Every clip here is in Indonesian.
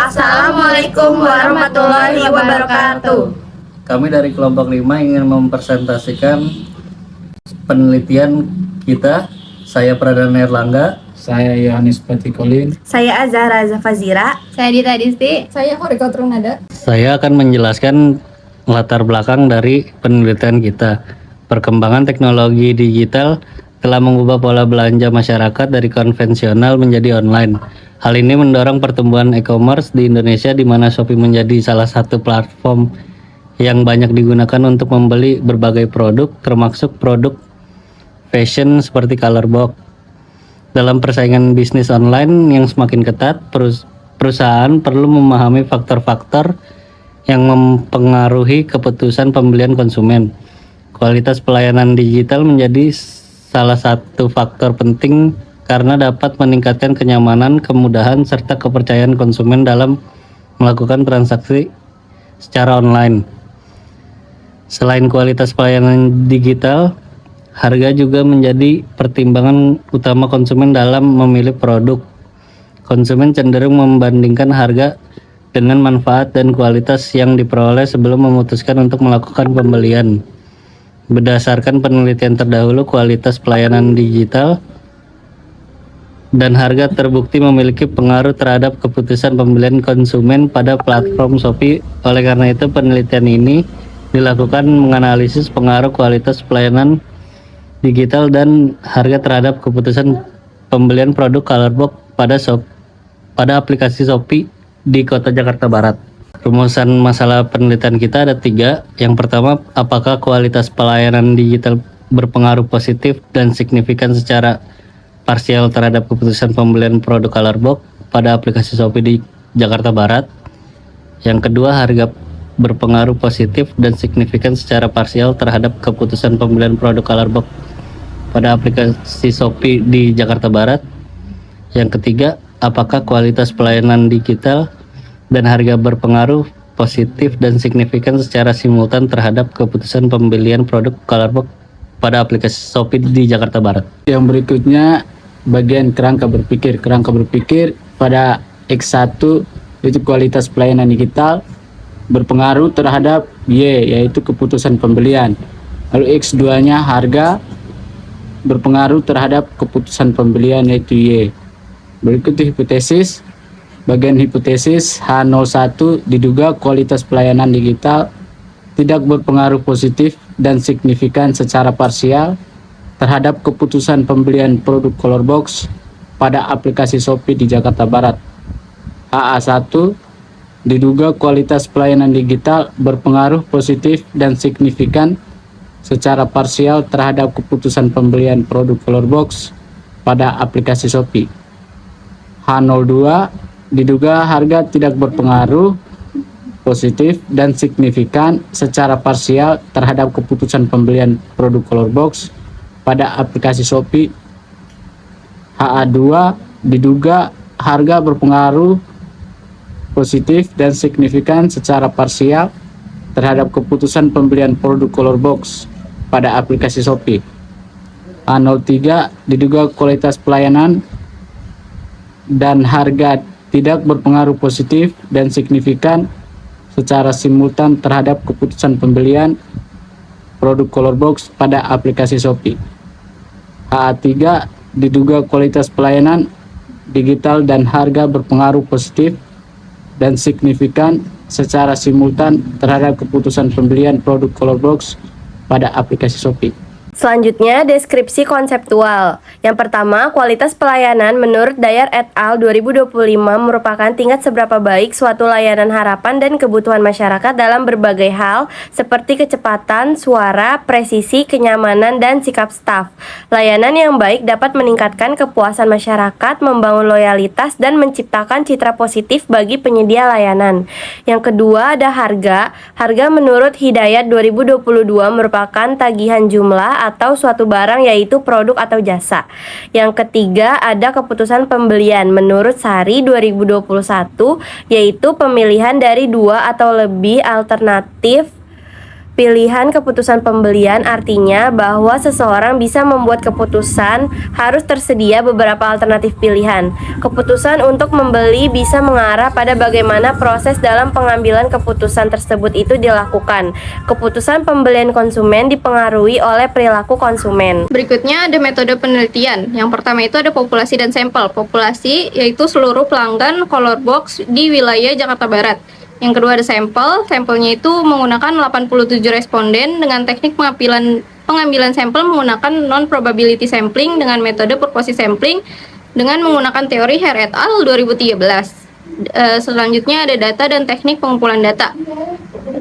Assalamualaikum warahmatullahi wabarakatuh. Kami dari kelompok 5 ingin mempresentasikan penelitian kita. Saya Pradana Erlangga. Saya Yohanes Patikolin. Saya Azahra Zafazira. Saya Dita Disti. Saya Horiko Trunada. Saya akan menjelaskan latar belakang dari penelitian kita. Perkembangan teknologi digital telah mengubah pola belanja masyarakat dari konvensional menjadi online. Hal ini mendorong pertumbuhan e-commerce di Indonesia, di mana Shopee menjadi salah satu platform yang banyak digunakan untuk membeli berbagai produk, termasuk produk fashion seperti Colorbox. Dalam persaingan bisnis online yang semakin ketat, perusahaan perlu memahami faktor-faktor yang mempengaruhi keputusan pembelian konsumen. Kualitas pelayanan digital menjadi salah satu faktor penting karena dapat meningkatkan kenyamanan, kemudahan, serta kepercayaan konsumen dalam melakukan transaksi secara online. Selain kualitas pelayanan digital, harga juga menjadi pertimbangan utama konsumen dalam memilih produk. Konsumen cenderung membandingkan harga dengan manfaat dan kualitas yang diperoleh sebelum memutuskan untuk melakukan pembelian. Berdasarkan penelitian terdahulu, kualitas pelayanan digital dan harga terbukti memiliki pengaruh terhadap keputusan pembelian konsumen pada platform Shopee. Oleh karena itu, penelitian ini dilakukan menganalisis pengaruh kualitas pelayanan digital dan harga terhadap keputusan pembelian produk Colorbox pada aplikasi Shopee di Kota Jakarta Barat. Rumusan masalah penelitian kita ada 3. Yang pertama, apakah kualitas pelayanan digital berpengaruh positif dan signifikan secara parsial terhadap keputusan pembelian produk Colorbox pada aplikasi Shopee di Jakarta Barat. Yang kedua, harga berpengaruh positif dan signifikan secara parsial terhadap keputusan pembelian produk Colorbox pada aplikasi Shopee di Jakarta Barat. Yang ketiga, apakah kualitas pelayanan digital dan harga berpengaruh positif dan signifikan secara simultan terhadap keputusan pembelian produk Colorbox pada aplikasi Shopee di Jakarta Barat. Yang berikutnya bagian kerangka berpikir. Kerangka berpikir pada X1 itu kualitas pelayanan digital berpengaruh terhadap Y, yaitu keputusan pembelian. Lalu X2-nya harga berpengaruh terhadap keputusan pembelian, yaitu Y. Berikut hipotesis. Bagian hipotesis H01 diduga kualitas pelayanan digital tidak berpengaruh positif dan signifikan secara parsial terhadap keputusan pembelian produk Colorbox pada aplikasi Shopee di Jakarta Barat. HA1 diduga kualitas pelayanan digital berpengaruh positif dan signifikan secara parsial terhadap keputusan pembelian produk Colorbox pada aplikasi Shopee. H02 diduga harga tidak berpengaruh positif dan signifikan secara parsial terhadap keputusan pembelian produk Colorbox pada aplikasi Shopee. HA2 diduga harga berpengaruh positif dan signifikan secara parsial terhadap keputusan pembelian produk Colorbox pada aplikasi Shopee. H03 diduga kualitas pelayanan dan harga tidak berpengaruh positif dan signifikan secara simultan terhadap keputusan pembelian produk Colorbox pada aplikasi Shopee. HA3 diduga kualitas pelayanan digital dan harga berpengaruh positif dan signifikan secara simultan terhadap keputusan pembelian produk Colorbox pada aplikasi Shopee. Selanjutnya, deskripsi konseptual. Yang pertama, kualitas pelayanan menurut Dayar et al. 2025 merupakan tingkat seberapa baik suatu layanan harapan dan kebutuhan masyarakat dalam berbagai hal seperti kecepatan, suara, presisi, kenyamanan, dan sikap staf. Layanan yang baik dapat meningkatkan kepuasan masyarakat, membangun loyalitas, dan menciptakan citra positif bagi penyedia layanan. Yang kedua, ada harga. Harga menurut Hidayat 2022 merupakan tagihan jumlah atau suatu barang, yaitu produk atau jasa. Yang ketiga, ada keputusan pembelian menurut Sari 2021, yaitu pemilihan dari 2 atau lebih alternatif Pilihan keputusan pembelian artinya bahwa seseorang bisa membuat keputusan harus tersedia beberapa alternatif pilihan. Keputusan untuk membeli bisa mengarah pada bagaimana proses dalam pengambilan keputusan tersebut itu dilakukan. Keputusan pembelian konsumen dipengaruhi oleh perilaku konsumen. Berikutnya ada metode penelitian. Yang pertama itu ada populasi dan sampel. Populasi yaitu seluruh pelanggan color box di wilayah Jakarta Barat. Yang kedua ada sampel. Sampelnya itu menggunakan 87 responden dengan teknik pengambilan sampel menggunakan non-probability sampling dengan metode purposive sampling dengan menggunakan teori Hare et al. 2013. Selanjutnya ada data dan teknik pengumpulan data.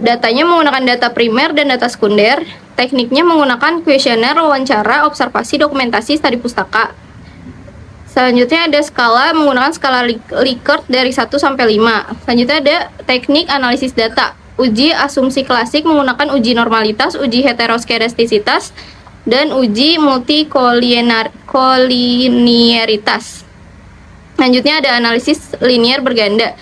Datanya menggunakan data primer dan data sekunder. Tekniknya menggunakan kuesioner, wawancara, observasi, dokumentasi, studi pustaka. Selanjutnya ada skala menggunakan skala Likert dari 1 sampai 5. Selanjutnya ada teknik analisis data. Uji asumsi klasik menggunakan uji normalitas, uji heteroskedastisitas, dan uji multikolinearitas. Selanjutnya ada analisis linier berganda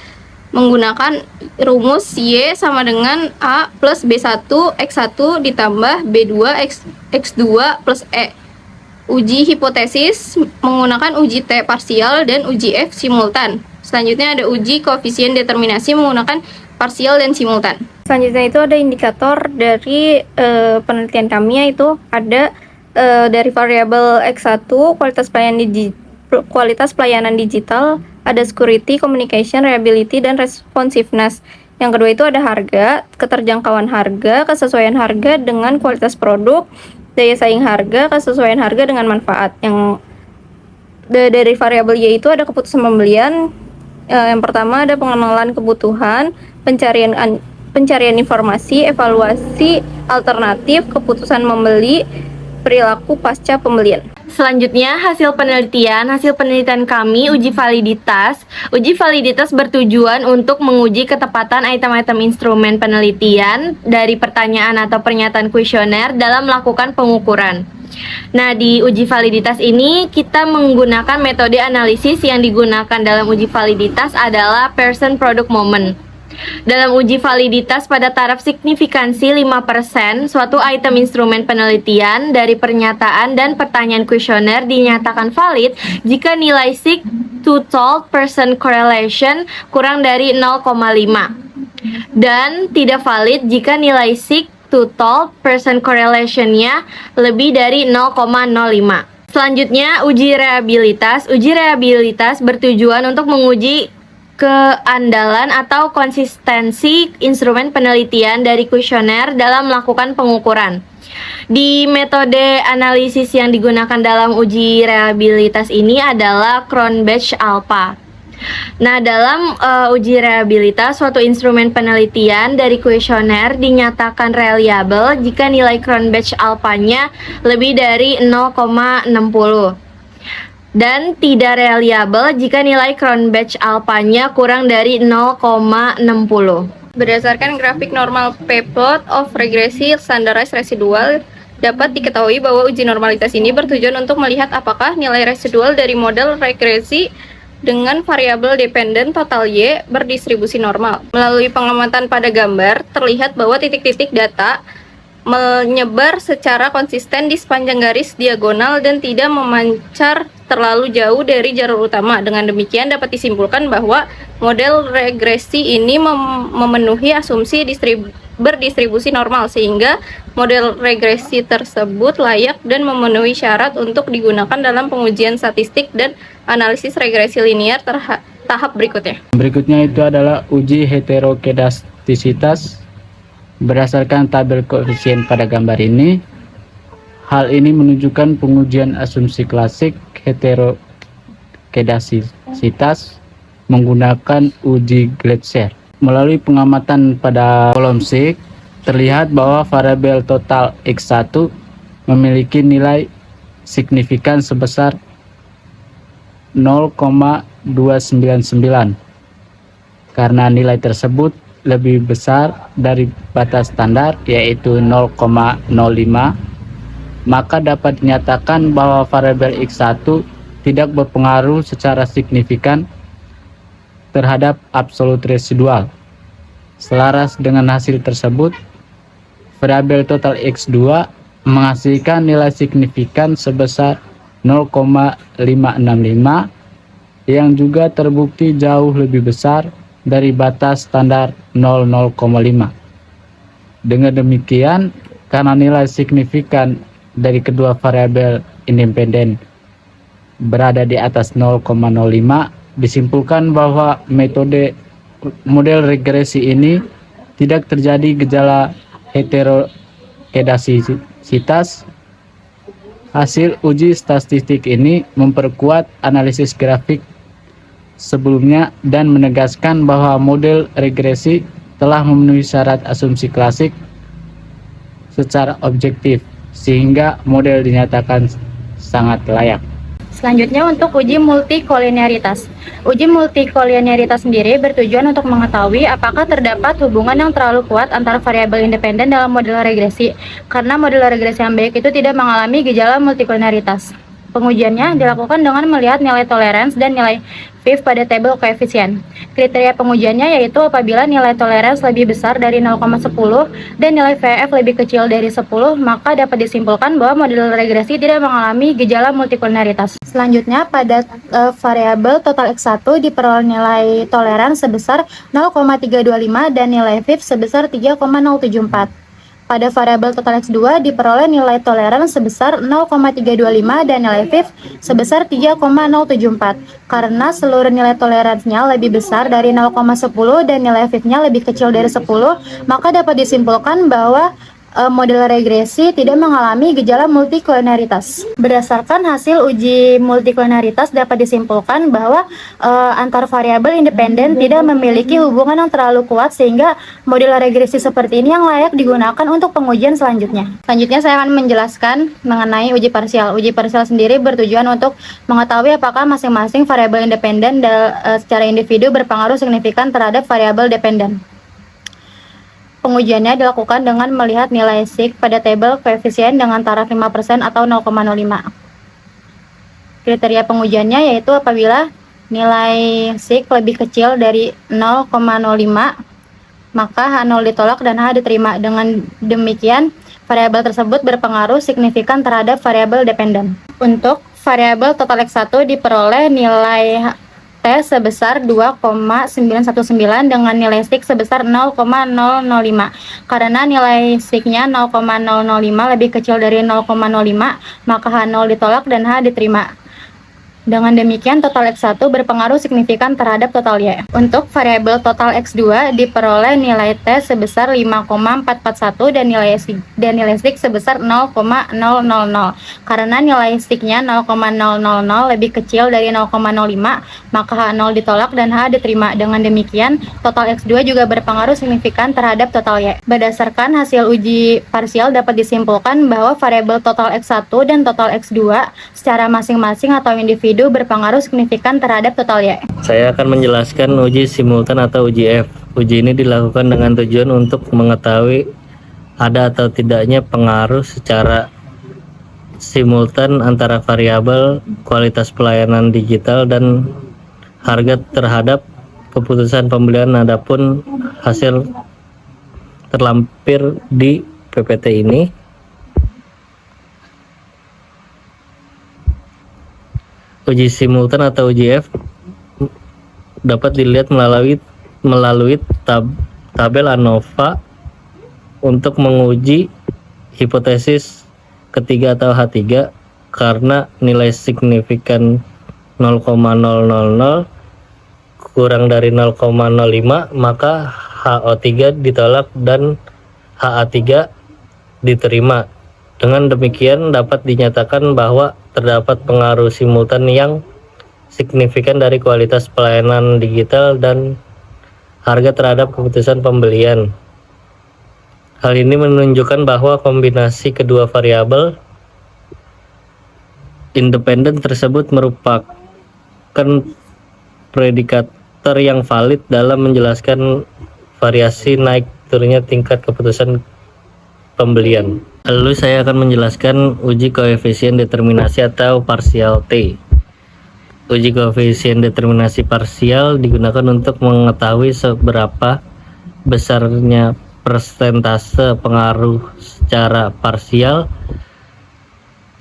menggunakan rumus Y sama dengan A plus B1 X1 ditambah B2 X2 plus E. Uji hipotesis menggunakan uji T parsial dan uji F simultan. Selanjutnya ada uji koefisien determinasi menggunakan parsial dan simultan. Selanjutnya itu ada indikator dari penelitian kami, yaitu ada dari variabel X1 kualitas pelayanan digital, ada security, communication, reliability, dan responsiveness. Yang kedua itu ada harga, keterjangkauan harga, kesesuaian harga dengan kualitas produk, daya saing harga, kesesuaian harga dengan manfaat. Yang dari variabel Y itu ada keputusan pembelian. Yang pertama ada pengenalan kebutuhan, pencarian informasi, evaluasi alternatif, keputusan membeli, perilaku pasca pembelian. Selanjutnya, hasil penelitian kami uji validitas. Uji validitas bertujuan untuk menguji ketepatan item-item instrumen penelitian dari pertanyaan atau pernyataan kuesioner dalam melakukan pengukuran. Nah, di uji validitas ini kita menggunakan metode analisis yang digunakan dalam uji validitas adalah person product moment. Dalam uji validitas pada taraf signifikansi 5%, suatu item instrumen penelitian dari pernyataan dan pertanyaan kuesioner dinyatakan valid jika nilai sig total person correlation kurang dari 0,5 dan tidak valid jika nilai sig total person correlation-nya lebih dari 0,05. Selanjutnya, uji reliabilitas. Uji reliabilitas bertujuan untuk menguji keandalan atau konsistensi instrumen penelitian dari kuesioner dalam melakukan pengukuran. Di metode analisis yang digunakan dalam uji reliabilitas ini adalah Cronbach-Alpha. Nah, dalam uji reliabilitas, suatu instrumen penelitian dari kuesioner dinyatakan reliable jika nilai Cronbach-Alpha-nya lebih dari 0,60. Dan tidak reliable jika nilai Cronbach-Alpha-nya kurang dari 0,60. Berdasarkan grafik normal p-plot of regresi standardized residual, dapat diketahui bahwa uji normalitas ini bertujuan untuk melihat apakah nilai residual dari model regresi dengan variabel dependen total Y berdistribusi normal. Melalui pengamatan pada gambar, terlihat bahwa titik-titik data menyebar secara konsisten di sepanjang garis diagonal dan tidak memancar terlalu jauh dari jalur utama. Dengan demikian dapat disimpulkan bahwa model regresi ini memenuhi asumsi berdistribusi normal, sehingga model regresi tersebut layak dan memenuhi syarat untuk digunakan dalam pengujian statistik dan analisis regresi linear tahap berikutnya. Berikutnya itu adalah uji heterokedastisitas. Berdasarkan tabel koefisien pada gambar ini, hal ini menunjukkan pengujian asumsi klasik heterokedastisitas menggunakan uji Gleiser. Melalui pengamatan pada kolom sig, terlihat bahwa variabel total X1 memiliki nilai signifikan sebesar 0,299. Karena nilai tersebut lebih besar dari batas standar, yaitu 0,05, maka dapat dinyatakan bahwa variabel X1 tidak berpengaruh secara signifikan terhadap absolut residual. Selaras dengan hasil tersebut, variabel total X2 menghasilkan nilai signifikan sebesar 0,565 yang juga terbukti jauh lebih besar dari batas standar 0,05. Dengan demikian, karena nilai signifikan dari kedua variabel independen berada di atas 0,05, disimpulkan bahwa model regresi ini tidak terjadi gejala heterokedasisitas. Hasil uji statistik ini memperkuat analisis grafik sebelumnya dan menegaskan bahwa model regresi telah memenuhi syarat asumsi klasik secara objektif, sehingga model dinyatakan sangat layak. Selanjutnya untuk uji multikolinearitas. Uji multikolinearitas sendiri bertujuan untuk mengetahui apakah terdapat hubungan yang terlalu kuat antara variabel independen dalam model regresi, karena model regresi yang baik itu tidak mengalami gejala multikolinearitas. Pengujiannya dilakukan dengan melihat nilai tolerance dan nilai VIF pada tabel koefisien. Kriteria pengujiannya yaitu apabila nilai tolerance lebih besar dari 0,10 dan nilai VF lebih kecil dari 10, maka dapat disimpulkan bahwa model regresi tidak mengalami gejala multikolinearitas. Selanjutnya, pada variabel total X1 diperoleh nilai tolerance sebesar 0,325 dan nilai VIF sebesar 3,074. Pada variabel total X2 diperoleh nilai tolerance sebesar 0,325 dan nilai VIF sebesar 3,074. Karena seluruh nilai toleransinya lebih besar dari 0,10 dan nilai VIF-nya lebih kecil dari 10, maka dapat disimpulkan bahwa model regresi tidak mengalami gejala multikolinearitas. Berdasarkan hasil uji multikolinearitas dapat disimpulkan bahwa antar variabel independen tidak memiliki hubungan yang terlalu kuat sehingga model regresi seperti ini yang layak digunakan untuk pengujian selanjutnya. Selanjutnya saya akan menjelaskan mengenai uji parsial. Uji parsial sendiri bertujuan untuk mengetahui apakah masing-masing variabel independen secara individu berpengaruh signifikan terhadap variabel dependen. Pengujiannya dilakukan dengan melihat nilai sig pada tabel koefisien dengan taraf 5% atau 0,05. Kriteria pengujiannya yaitu apabila nilai sig lebih kecil dari 0,05, maka H0 ditolak dan H diterima. Dengan demikian, variabel tersebut berpengaruh signifikan terhadap variabel dependen. Untuk variabel total X1 diperoleh nilai T sebesar 2,919 dengan nilai sig sebesar 0,005. Karena nilai sig-nya 0,005 lebih kecil dari 0,05, maka H0 ditolak dan H diterima. Dengan demikian, total X1 berpengaruh signifikan terhadap total Y. Untuk variabel total X2 diperoleh nilai T sebesar 5,441 dan nilai sig sebesar 0,000. Karena nilai sig-nya 0,000 lebih kecil dari 0,05, maka H0 ditolak dan H diterima. Dengan demikian, total X2 juga berpengaruh signifikan terhadap total Y. Berdasarkan hasil uji parsial dapat disimpulkan bahwa variabel total X1 dan total X2 secara masing-masing atau individu berpengaruh signifikan terhadap total Y. Saya akan menjelaskan uji simultan atau uji F. Uji ini dilakukan dengan tujuan untuk mengetahui ada atau tidaknya pengaruh secara simultan antara variabel kualitas pelayanan digital dan harga terhadap keputusan pembelian. Adapun hasil terlampir di PPT ini uji simultan atau uji F dapat dilihat melalui tabel ANOVA untuk menguji hipotesis ketiga atau H3 karena nilai signifikan 0,000 kurang dari 0,05, maka HO3 ditolak dan HA3 diterima. Dengan demikian dapat dinyatakan bahwa terdapat pengaruh simultan yang signifikan dari kualitas pelayanan digital dan harga terhadap keputusan pembelian. Hal ini menunjukkan bahwa kombinasi kedua variabel independen tersebut merupakan predikator yang valid dalam menjelaskan variasi naik turunnya tingkat keputusan pembelian. Lalu saya akan menjelaskan uji koefisien determinasi atau parsial T. Uji koefisien determinasi parsial digunakan untuk mengetahui seberapa besarnya persentase pengaruh secara parsial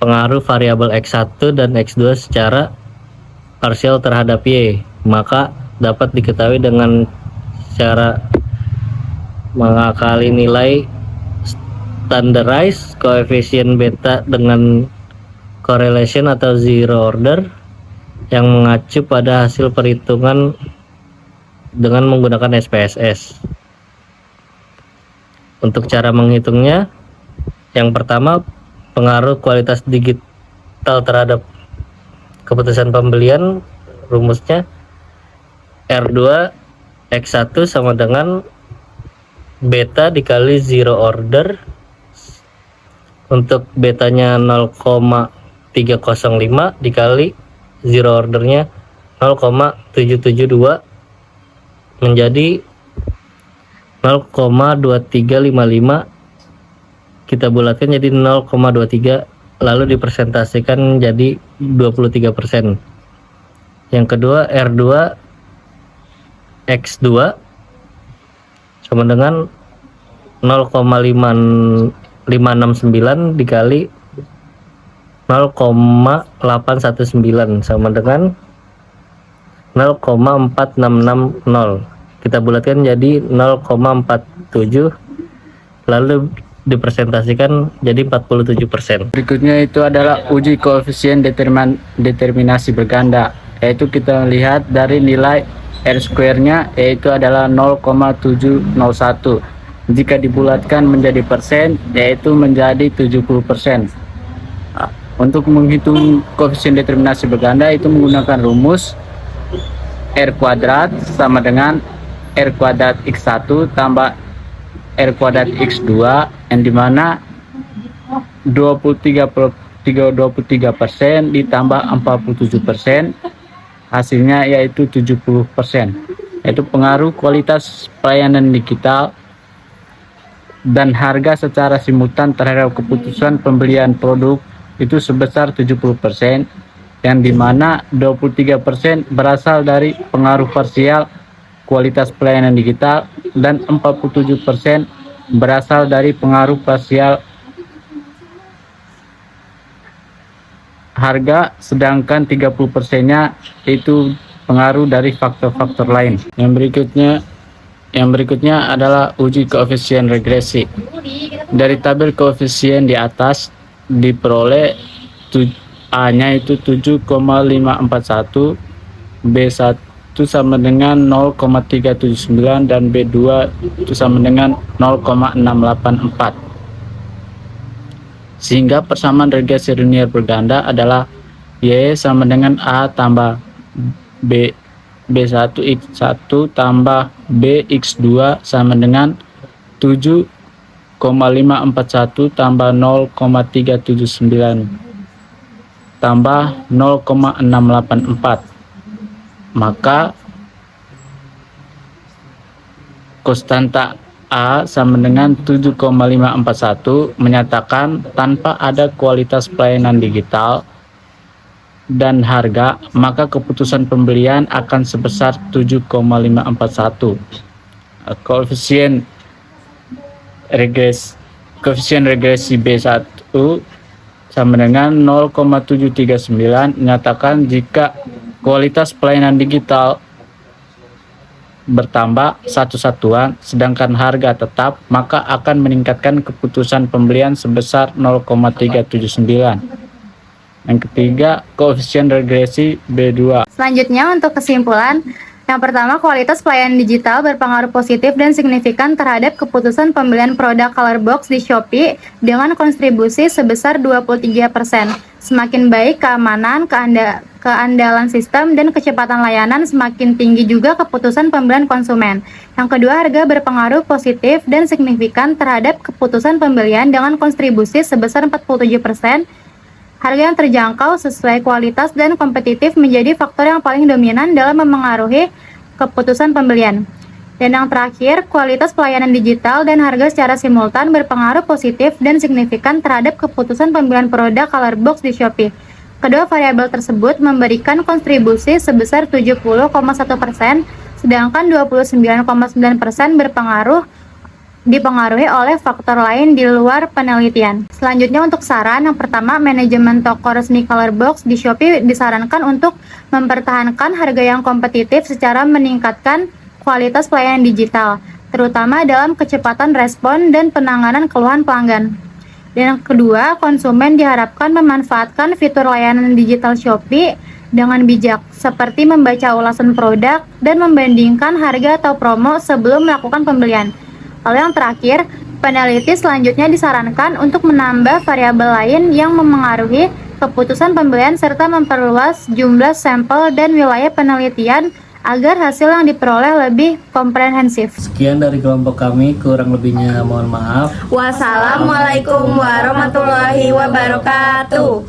pengaruh variabel X1 dan X2 secara parsial terhadap Y, maka dapat diketahui dengan cara mengakali nilai standardized koefisien beta dengan correlation atau zero order yang mengacu pada hasil perhitungan dengan menggunakan SPSS. Untuk cara menghitungnya, yang pertama, pengaruh kualitas digital terhadap keputusan pembelian, rumusnya R2 X1 sama dengan beta dikali zero order. Untuk betanya 0,305 dikali zero ordernya 0,772 menjadi 0,2355, kita bulatkan jadi 0,23, lalu dipresentasikan jadi 23%. Yang kedua, R2 X2 sama dengan 0,569 dikali 0,819 sama dengan 0,4660, kita bulatkan jadi 0,47, lalu dipresentasikan jadi 47%. Berikutnya itu adalah uji koefisien determinasi berganda, yaitu kita lihat dari nilai R-square-nya, yaitu adalah 0,701. Jika dibulatkan menjadi persen, yaitu menjadi 70%. Untuk menghitung koefisien determinasi berganda itu menggunakan rumus R kuadrat sama dengan R kuadrat X1 tambah R kuadrat X2, yang dimana 23% ditambah 47%, hasilnya yaitu 70%, yaitu pengaruh kualitas pelayanan digital dan harga secara simultan terhadap keputusan pembelian produk itu sebesar 70%, yang dimana 23% berasal dari pengaruh parsial kualitas pelayanan digital dan 47% berasal dari pengaruh parsial harga, sedangkan 30%-nya itu pengaruh dari faktor-faktor lain. Yang berikutnya adalah uji koefisien regresi. Dari tabel koefisien di atas diperoleh A-nya itu 7,541, B1 sama dengan 0,379 dan B2 itu sama dengan 0,684. Sehingga persamaan regresi linear berganda adalah Y sama dengan A tambah B1 X1 tambah B X2 sama dengan 7,541 tambah 0,379 tambah 0,684. Maka konstanta A sama dengan 7,541 menyatakan tanpa ada kualitas pelayanan digital dan harga, maka keputusan pembelian akan sebesar 7,541. Koefisien regresi B1 sama dengan 0,739 menyatakan jika kualitas pelayanan digital bertambah satu satuan sedangkan harga tetap, maka akan meningkatkan keputusan pembelian sebesar 0,379. Yang ketiga, koefisien regresi B2. Selanjutnya untuk kesimpulan, yang pertama, kualitas pelayanan digital berpengaruh positif dan signifikan terhadap keputusan pembelian produk Colorbox di Shopee dengan kontribusi sebesar 23%. Semakin baik keamanan, keandalan sistem, dan kecepatan layanan, semakin tinggi juga keputusan pembelian konsumen. Yang kedua, harga berpengaruh positif dan signifikan terhadap keputusan pembelian dengan kontribusi sebesar 47%. Harga yang terjangkau, sesuai kualitas, dan kompetitif menjadi faktor yang paling dominan dalam memengaruhi keputusan pembelian. Dan yang terakhir, kualitas pelayanan digital dan harga secara simultan berpengaruh positif dan signifikan terhadap keputusan pembelian produk Colorbox di Shopee. Kedua variabel tersebut memberikan kontribusi sebesar 70,1%, sedangkan 29,9% berpengaruh dipengaruhi oleh faktor lain di luar penelitian. Selanjutnya untuk saran, yang pertama, manajemen toko resmi Colorbox di Shopee disarankan untuk mempertahankan harga yang kompetitif secara meningkatkan kualitas pelayanan digital, terutama dalam kecepatan respon dan penanganan keluhan pelanggan. Dan yang kedua, konsumen diharapkan memanfaatkan fitur layanan digital Shopee dengan bijak, seperti membaca ulasan produk dan membandingkan harga atau promo sebelum melakukan pembelian. Lalu yang terakhir, peneliti selanjutnya disarankan untuk menambah variabel lain yang memengaruhi keputusan pembelian serta memperluas jumlah sampel dan wilayah penelitian agar hasil yang diperoleh lebih komprehensif. Sekian dari kelompok kami, kurang lebihnya mohon maaf. Wassalamualaikum warahmatullahi wabarakatuh.